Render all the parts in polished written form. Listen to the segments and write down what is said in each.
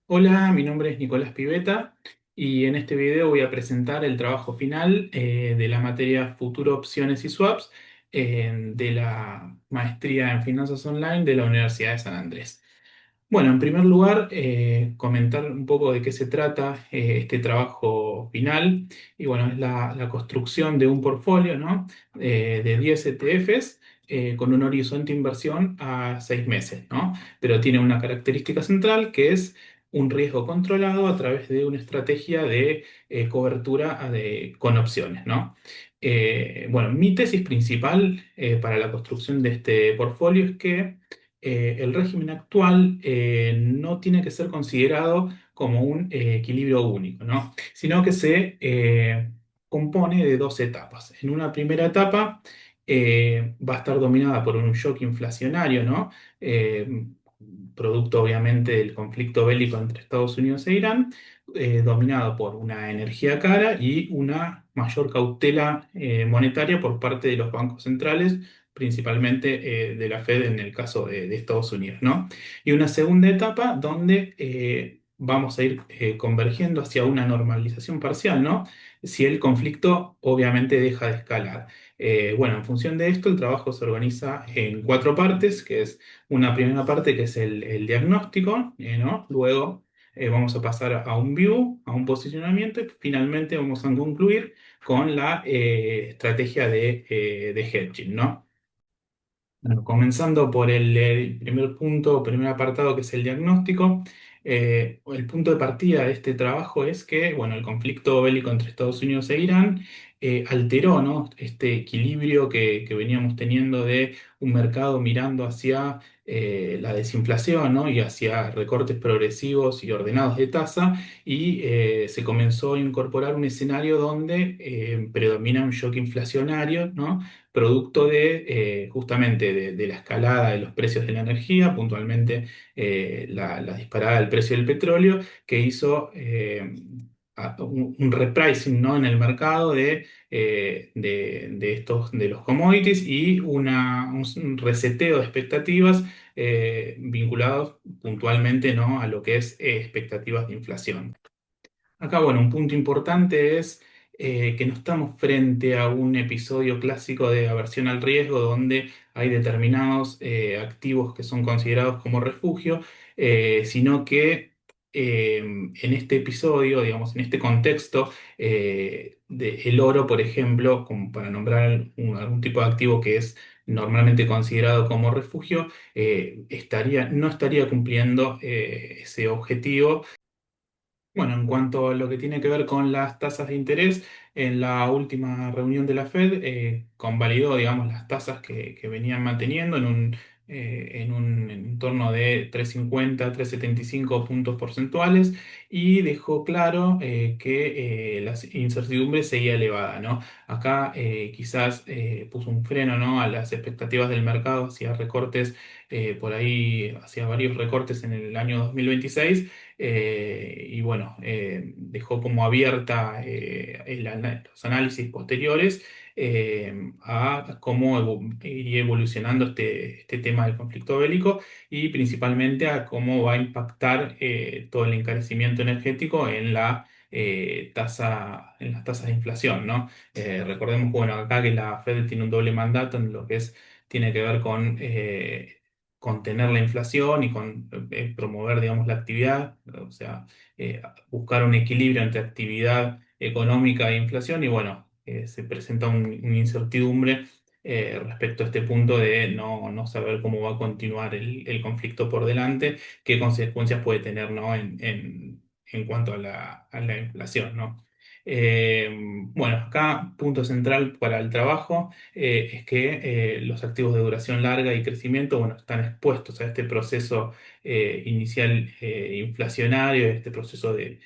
Hola, mi nombre es Nicolás Piveta y en este video voy a presentar el trabajo final de la materia Futuro, Opciones y Swaps de la maestría en Finanzas Online de la Universidad de San Andrés. Bueno, en primer lugar, comentar un poco de qué se trata este trabajo final. Y bueno, es la construcción de un portfolio, ¿no? De 10 ETFs con un horizonte de inversión a 6 meses, ¿no? Pero tiene una característica central que es un riesgo controlado a través de una estrategia de cobertura con opciones, ¿no? Bueno, mi tesis principal para la construcción de este portfolio es que el régimen actual no tiene que ser considerado como un equilibrio único, ¿no? Sino que se compone de dos etapas. En una primera etapa va a estar dominada por un shock inflacionario, ¿no? Producto obviamente del conflicto bélico entre Estados Unidos e Irán, dominado por una energía cara y una mayor cautela monetaria por parte de los bancos centrales, principalmente de la Fed en el caso de Estados Unidos, ¿no? Y una segunda etapa donde vamos a ir convergiendo hacia una normalización parcial, ¿no? Si el conflicto obviamente deja de escalar. Bueno, en función de esto, el trabajo se organiza en cuatro partes, que es una primera parte que es el diagnóstico, ¿no? Luego vamos a pasar a un view, a un posicionamiento y finalmente vamos a concluir con la estrategia de hedging, ¿no? Bueno, comenzando por el primer punto, primer apartado que es el diagnóstico, el punto de partida de este trabajo es que, bueno, el conflicto bélico entre Estados Unidos e Irán alteró, ¿no? Este equilibrio que veníamos teniendo de un mercado mirando hacia la desinflación, ¿no? Y hacia recortes progresivos y ordenados de tasa, y se comenzó a incorporar un escenario donde predomina un shock inflacionario, ¿no? Producto de justamente de la escalada de los precios de la energía, puntualmente la disparada del precio del petróleo, que hizo un repricing, ¿no? En el mercado de estos, de los commodities y un reseteo de expectativas vinculados puntualmente, ¿no? A lo que es expectativas de inflación. Acá, bueno, un punto importante es que no estamos frente a un episodio clásico de aversión al riesgo donde hay determinados activos que son considerados como refugio, sino que en este episodio, digamos, en este contexto, el oro, por ejemplo, como para nombrar algún tipo de activo que es normalmente considerado como refugio, no estaría cumpliendo ese objetivo. Bueno, en cuanto a lo que tiene que ver con las tasas de interés, en la última reunión de la Fed convalidó, digamos, las tasas que venían manteniendo en un entorno de 3,50, 3,75 puntos porcentuales, y dejó claro que la incertidumbre seguía elevada, ¿no? Acá quizás puso un freno, ¿no? A las expectativas del mercado hacia recortes, por ahí hacia varios recortes en el año 2026, y bueno, dejó como abierta los análisis posteriores a cómo iría evolucionando este tema del conflicto bélico, y principalmente a cómo va a impactar todo el encarecimiento energético en en las tasas de inflación, ¿no? Recordemos, bueno, acá que la Fed tiene un doble mandato en lo que tiene que ver con contener la inflación y con promover, digamos, la actividad, o sea, buscar un equilibrio entre actividad económica e inflación, y bueno, se presenta una incertidumbre respecto a este punto de no saber cómo va a continuar el conflicto por delante, qué consecuencias puede tener, ¿no? En cuanto a a la inflación, ¿no? Eh, bueno, acá punto central para el trabajo es que los activos de duración larga y crecimiento, bueno, están expuestos a este proceso inicial inflacionario, este proceso de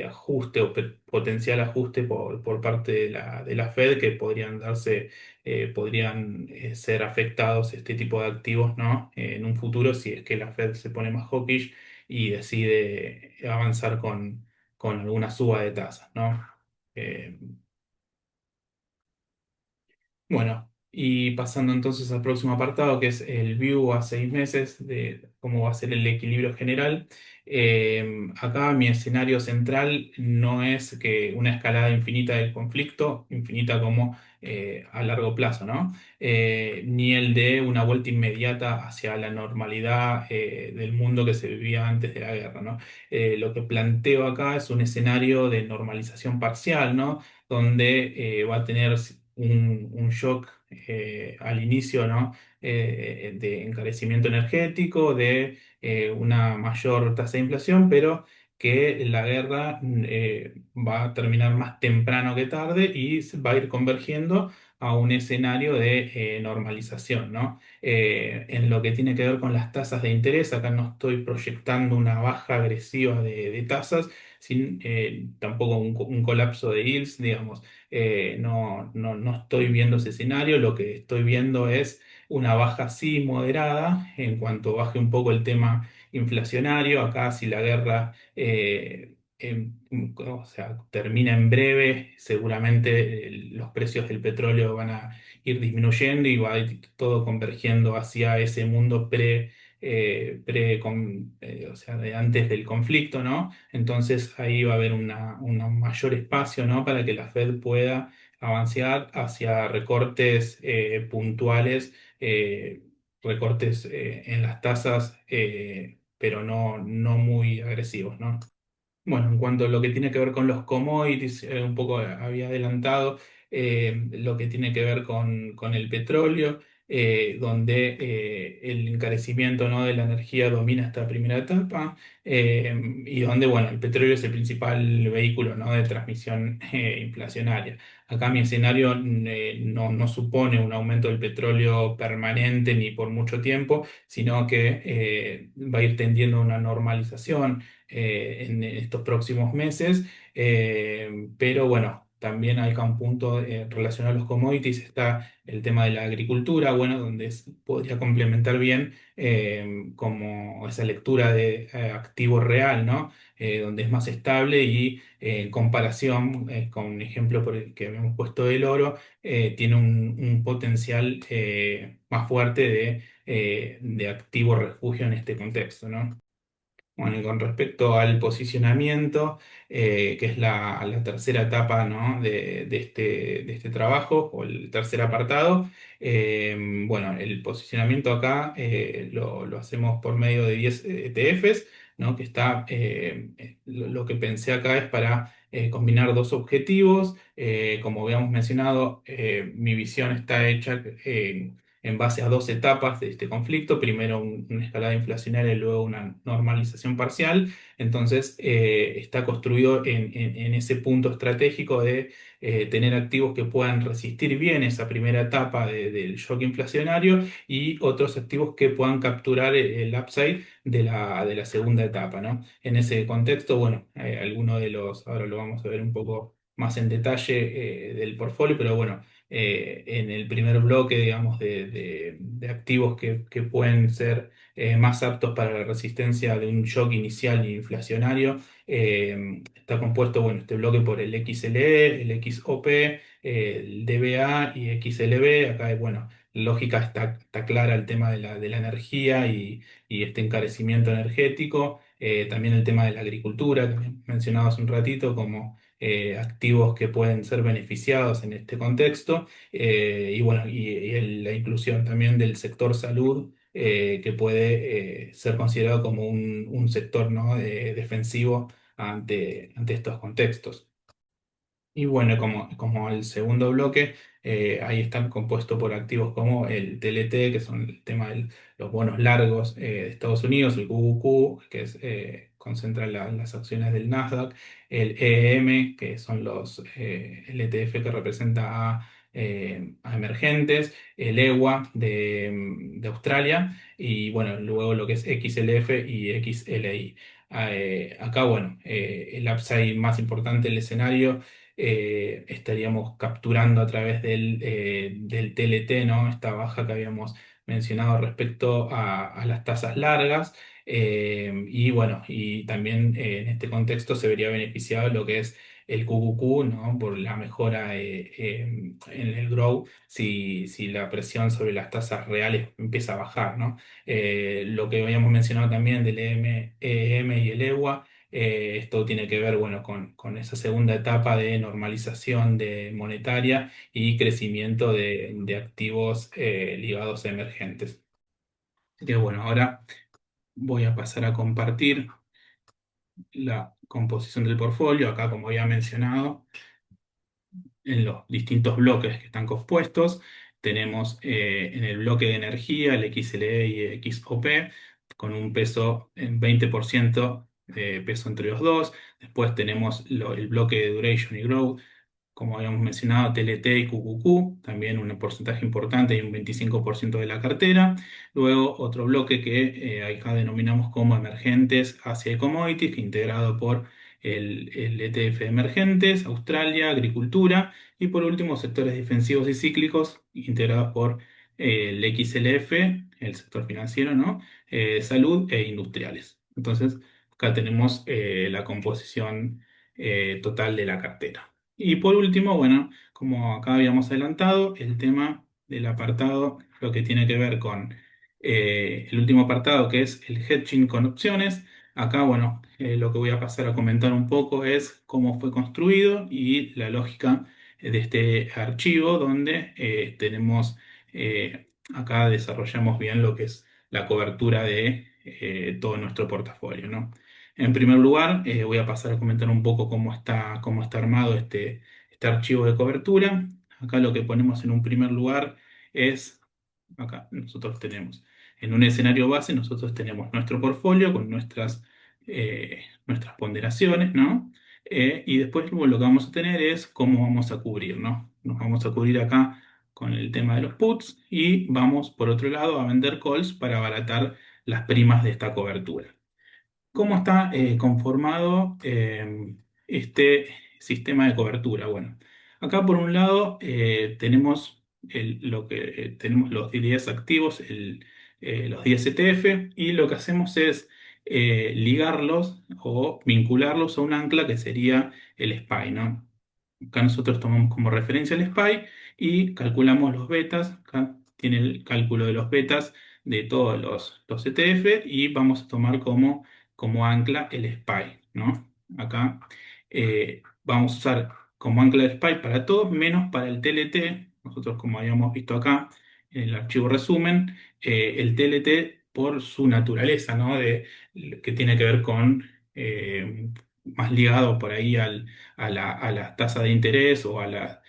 ajuste o potencial ajuste por parte de de la Fed, que podrían podrían ser afectados este tipo de activos, ¿no? En un futuro, si es que la Fed se pone más hawkish y decide avanzar con alguna suba de tasas, ¿no? Eh, bueno. Y pasando entonces al próximo apartado, que es el view a 6 meses de cómo va a ser el equilibrio general. Acá mi escenario central no es que una escalada infinita del conflicto, infinita como a largo plazo, ¿no? Ni el de una vuelta inmediata hacia la normalidad del mundo que se vivía antes de la guerra, ¿no? Lo que planteo acá es un escenario de normalización parcial, ¿no? Donde va a tener un shock al inicio, ¿no? De encarecimiento energético, de una mayor tasa de inflación, pero que la guerra va a terminar más temprano que tarde y va a ir convergiendo a un escenario de normalización, ¿no? En lo que tiene que ver con las tasas de interés, acá no estoy proyectando una baja agresiva de tasas, sin tampoco un colapso de yields, digamos. No estoy viendo ese escenario, lo que estoy viendo es una baja sí moderada en cuanto baje un poco el tema inflacionario. Acá si la guerra o sea, termina en breve, seguramente los precios del petróleo van a ir disminuyendo y va a ir todo convergiendo hacia ese mundo o sea, de antes del conflicto, ¿no? Entonces ahí va a haber un mayor espacio, ¿no? Para que la Fed pueda avanzar hacia recortes puntuales, recortes en las tasas, pero no muy agresivos, ¿no? Bueno, en cuanto a lo que tiene que ver con los commodities, un poco había adelantado lo que tiene que ver con el petróleo, donde el encarecimiento, ¿no? de la energía domina esta primera etapa, y donde, bueno, el petróleo es el principal vehículo, ¿no? de transmisión inflacionaria. Acá mi escenario no supone un aumento del petróleo permanente ni por mucho tiempo, sino que va a ir tendiendo a una normalización en estos próximos meses. Pero bueno, también hay acá un punto relacionado a los commodities, está el tema de la agricultura, bueno, donde podría complementar bien como esa lectura de activo real, ¿no? Donde es más estable y en comparación con un ejemplo por el que habíamos puesto del oro, tiene un potencial más fuerte de activo refugio en este contexto, ¿no? Bueno, y con respecto al posicionamiento, que es la tercera etapa, ¿no? de este trabajo, o el tercer apartado, bueno, el posicionamiento acá lo hacemos por medio de 10 ETFs, ¿no? Que está, lo que pensé acá es para combinar dos objetivos. Como habíamos mencionado, mi visión está hecha en base a dos etapas de este conflicto, primero una escalada inflacionaria y luego una normalización parcial. Entonces, está construido en ese punto estratégico de tener activos que puedan resistir bien esa primera etapa del shock inflacionario y otros activos que puedan capturar el upside de la segunda etapa, ¿no? En ese contexto, bueno, algunos de los, ahora lo vamos a ver un poco más en detalle del portfolio, pero bueno, en el primer bloque, digamos, de activos que pueden ser más aptos para la resistencia de un shock inicial inflacionario. Está compuesto, bueno, este bloque por el XLE, el XOP, el DBA y XLB. Acá, bueno, lógica está clara el tema de la energía y este encarecimiento energético. También el tema de la agricultura, que mencionaba hace un ratito, como activos que pueden ser beneficiados en este contexto, y bueno, la inclusión también del sector salud, que puede ser considerado como un sector, ¿no? defensivo ante estos contextos. Y bueno, como el segundo bloque, ahí están compuestos por activos como el TLT, que son el tema de los bonos largos de Estados Unidos, el QQQ, que concentra las acciones del Nasdaq, el EEM, que son el ETF que representa a emergentes, el EWA de Australia, y bueno, luego lo que es XLF y XLI. Acá, bueno, el upside más importante del escenario estaríamos capturando a través del TLT, ¿no? Esta baja que habíamos mencionado respecto a las tasas largas. Y bueno, y también en este contexto se vería beneficiado lo que es el QQQ, ¿no? Por la mejora en el grow, si la presión sobre las tasas reales empieza a bajar, ¿no? Lo que habíamos mencionado también del EM y el EWA, esto tiene que ver, bueno, con esa segunda etapa de normalización monetaria y crecimiento de activos ligados a emergentes. Así que bueno, ahora voy a pasar a compartir la composición del portfolio. Acá, como había mencionado, en los distintos bloques que están compuestos, tenemos en el bloque de energía el XLE y XOP, con un peso en 20% de peso entre los dos. Después tenemos el bloque de Duration y Growth, como habíamos mencionado, TLT y QQQ, también un porcentaje importante y un 25% de la cartera. Luego otro bloque que acá denominamos como emergentes, Asia y Commodities, que integrado por el ETF de emergentes, Australia, agricultura y por último sectores defensivos y cíclicos, integrados por el XLF, el sector financiero, ¿no? Salud e industriales. Entonces, acá tenemos la composición total de la cartera. Y por último, bueno, como acá habíamos adelantado, el tema del apartado, lo que tiene que ver con el último apartado, que es el hedging con opciones. Acá, bueno, lo que voy a pasar a comentar un poco es cómo fue construido y la lógica de este archivo, donde acá desarrollamos bien lo que es la cobertura de todo nuestro portafolio, ¿no? En primer lugar, voy a pasar a comentar un poco cómo está armado este archivo de cobertura. Acá lo que ponemos en un primer lugar es, acá nosotros tenemos, en un escenario base, nosotros tenemos nuestro portfolio con nuestras ponderaciones, ¿no? Y después lo que vamos a tener es cómo vamos a cubrir, ¿no? Nos vamos a cubrir acá con el tema de los puts y vamos, por otro lado, a vender calls para abaratar las primas de esta cobertura. ¿Cómo está conformado este sistema de cobertura? Bueno, acá por un lado tenemos tenemos los 10 activos, los 10 ETF, y lo que hacemos es ligarlos o vincularlos a un ancla que sería el SPY, ¿no? Acá nosotros tomamos como referencia el SPY y calculamos los betas. Acá tiene el cálculo de los betas de todos los ETF y vamos a tomar como ancla el SPY, ¿no? Acá vamos a usar como ancla el SPY para todos, menos para el TLT. Nosotros, como habíamos visto acá en el archivo resumen, el TLT por su naturaleza, ¿no? Que tiene que ver con más ligado por ahí a la tasa de interés o al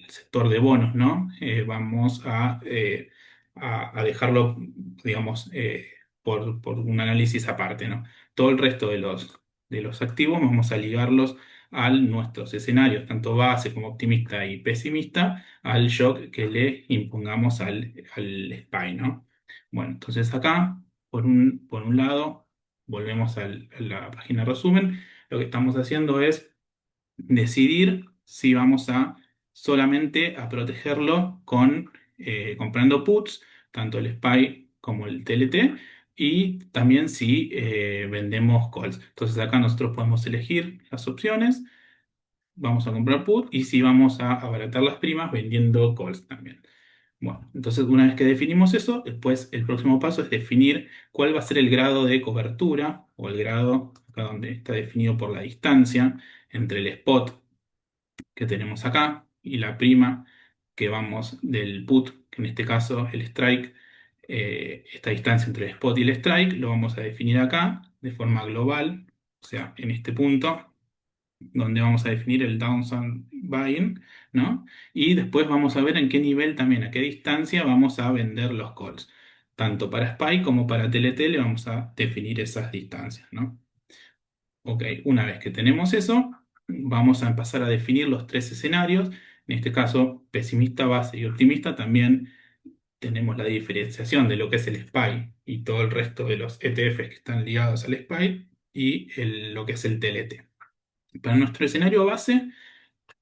sector de bonos, ¿no? Vamos a dejarlo, digamos, por un análisis aparte, ¿no? Todo el resto de los activos vamos a ligarlos a nuestros escenarios, tanto base como optimista y pesimista, al shock que le impongamos al SPY, ¿no? Bueno, entonces acá, por un lado, volvemos a la página resumen, lo que estamos haciendo es decidir si vamos a solamente a protegerlo comprando puts, tanto el SPY como el TLT, y también si vendemos calls. Entonces acá nosotros podemos elegir las opciones, vamos a comprar put y si vamos a abaratar las primas vendiendo calls también. Bueno, entonces una vez que definimos eso, después el próximo paso es definir cuál va a ser el grado de cobertura o el grado, acá donde está definido por la distancia entre el spot que tenemos acá y la prima que vamos del put, que en este caso el strike, esta distancia entre el spot y el strike, lo vamos a definir acá de forma global, o sea, en este punto donde vamos a definir el downside buying, ¿no? Y después vamos a ver en qué nivel también, a qué distancia vamos a vender los calls. Tanto para SPY como para TLT le vamos a definir esas distancias, ¿no? Ok, una vez que tenemos eso, vamos a pasar a definir los tres escenarios. En este caso, pesimista, base y optimista. También tenemos la diferenciación de lo que es el SPY y todo el resto de los ETFs que están ligados al SPY y lo que es el TLT. Para nuestro escenario base,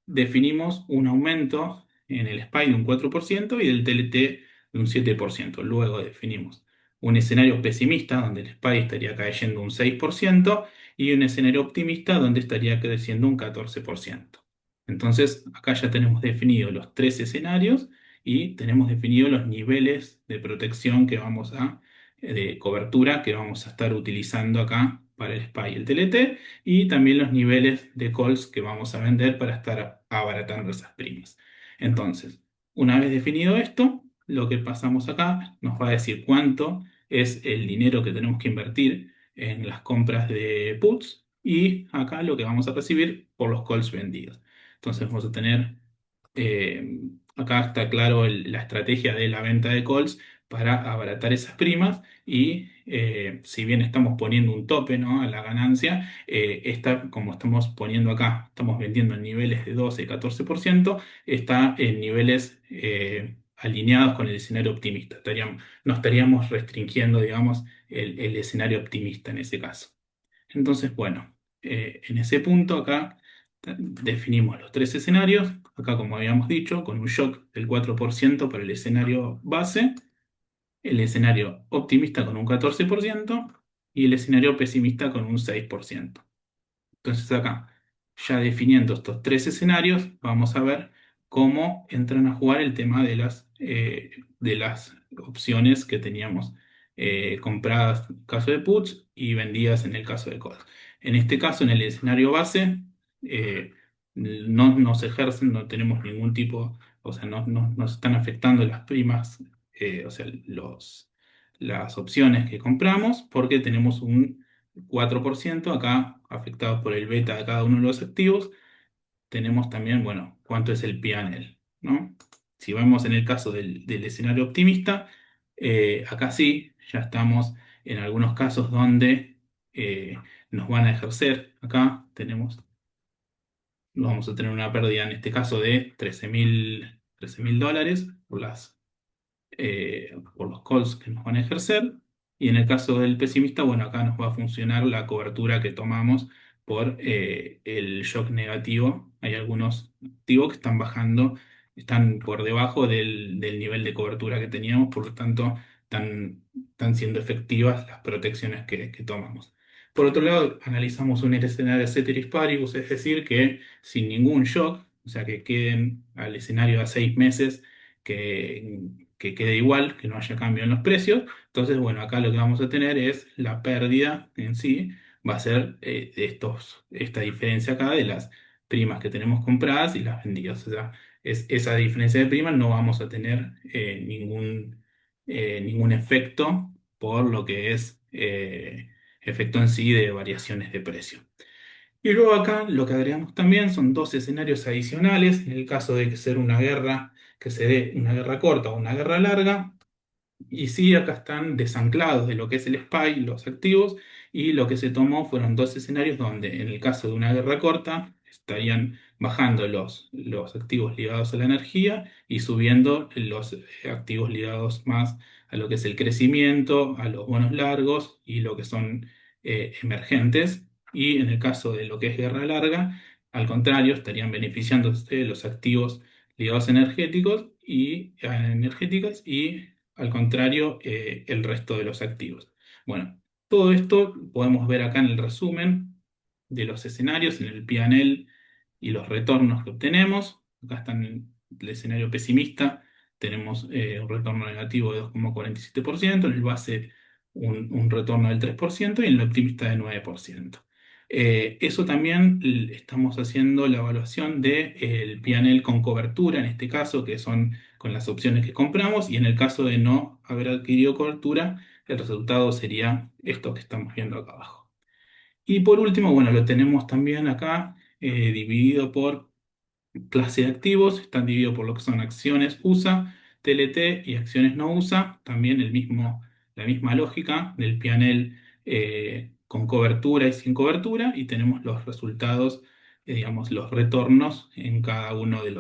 definimos un aumento en el SPY de un 4% y del TLT de un 7%. Luego definimos un escenario pesimista donde el SPY estaría cayendo un 6% y un escenario optimista donde estaría creciendo un 14%. Entonces, acá ya tenemos definidos los tres escenarios y tenemos definidos los niveles de protección de cobertura que vamos a estar utilizando acá para el SPY y el TLT y también los niveles de calls que vamos a vender para estar abaratando esas primas. Entonces, una vez definido esto, lo que pasamos acá nos va a decir cuánto es el dinero que tenemos que invertir en las compras de puts y acá lo que vamos a recibir por los calls vendidos. Entonces vamos a tener, eh, acá está claro la estrategia de la venta de calls para abaratar esas primas y si bien estamos poniendo un tope, ¿no?, a la ganancia, como estamos poniendo acá, estamos vendiendo en niveles de 12 y 14%, está en niveles alineados con el escenario optimista. No estaríamos restringiendo, digamos, el escenario optimista en ese caso. Entonces, bueno, en ese punto acá definimos los tres escenarios, acá como habíamos dicho, con un shock del 4% para el escenario base, el escenario optimista con un 14% y el escenario pesimista con un 6%. Entonces acá, ya definiendo estos tres escenarios, vamos a ver cómo entran a jugar el tema de las opciones que teníamos compradas en el caso de puts y vendidas en el caso de calls. En este caso, en el escenario base, no nos ejercen, no tenemos ningún tipo, o sea, no nos están afectando las primas, o sea, las opciones que compramos, porque tenemos un 4% acá afectados por el beta de cada uno de los activos. Tenemos también, bueno, cuánto es el P&L, ¿no? Si vemos en el caso del escenario optimista, acá sí, ya estamos en algunos casos donde nos van a ejercer. Acá vamos a tener una pérdida en este caso de 13.000 dólares por los calls que nos van a ejercer. Y en el caso del pesimista, bueno, acá nos va a funcionar la cobertura que tomamos por el shock negativo. Hay algunos activos que están bajando, están por debajo del nivel de cobertura que teníamos, por lo tanto, están siendo efectivas las protecciones que tomamos. Por otro lado, analizamos un escenario ceteris paribus, es decir, que sin ningún shock, o sea, que queden al escenario a 6 meses, que quede igual, que no haya cambio en los precios. Entonces, bueno, acá lo que vamos a tener es la pérdida en sí, va a ser esta diferencia acá de las primas que tenemos compradas y las vendidas. O sea, es esa diferencia de primas, no vamos a tener ningún efecto por lo que es efecto en sí de variaciones de precio. Y luego acá lo que agregamos también son dos escenarios adicionales, en el caso de que ser una guerra, que se dé una guerra corta o una guerra larga, y sí, acá están desanclados de lo que es el SPY, los activos, y lo que se tomó fueron dos escenarios donde en el caso de una guerra corta estarían bajando los activos ligados a la energía y subiendo los activos ligados más a lo que es el crecimiento, a los bonos largos y lo que son emergentes. Y en el caso de lo que es guerra larga, al contrario, estarían beneficiándose de los activos ligados energéticas y al contrario, el resto de los activos. Bueno, todo esto podemos ver acá en el resumen de los escenarios, en el P&L y los retornos que obtenemos. Acá están en el escenario pesimista, tenemos un retorno negativo de 2,47%, en el base un retorno del 3% y en el optimista de 9%. Eso también estamos haciendo la evaluación del P&L con cobertura, en este caso, que son con las opciones que compramos, y en el caso de no haber adquirido cobertura, el resultado sería esto que estamos viendo acá abajo. Y por último, bueno, lo tenemos también acá dividido por clase de activos, están divididos por lo que son acciones USA, TLT y acciones no USA, también la misma lógica del P&L con cobertura y sin cobertura, y tenemos los resultados, digamos, los retornos en cada uno de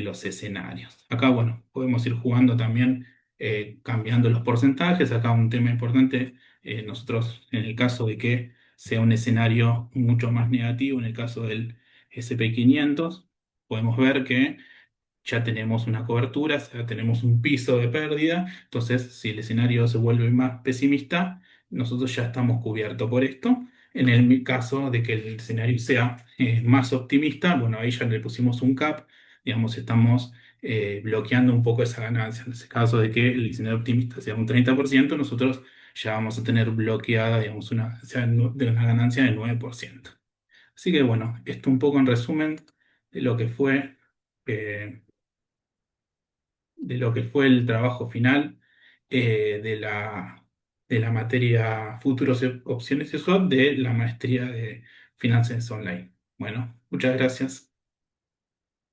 los escenarios. Acá, bueno, podemos ir jugando también, cambiando los porcentajes. Acá un tema importante, nosotros en el caso de que sea un escenario mucho más negativo, en el caso del S&P 500, podemos ver que ya tenemos una cobertura, o sea, tenemos un piso de pérdida. Entonces, si el escenario se vuelve más pesimista, nosotros ya estamos cubiertos por esto. En el caso de que el escenario sea más optimista, bueno, ahí ya le pusimos un cap, digamos, estamos bloqueando un poco esa ganancia. En ese caso de que el escenario optimista sea un 30%, nosotros ya vamos a tener bloqueada, digamos, de una ganancia de 9%. Así que bueno, esto un poco en resumen de lo que fue, eh, de lo que fue el trabajo final de la materia Futuros, Opciones y Swap de la maestría de Finanzas Online. Bueno, muchas gracias.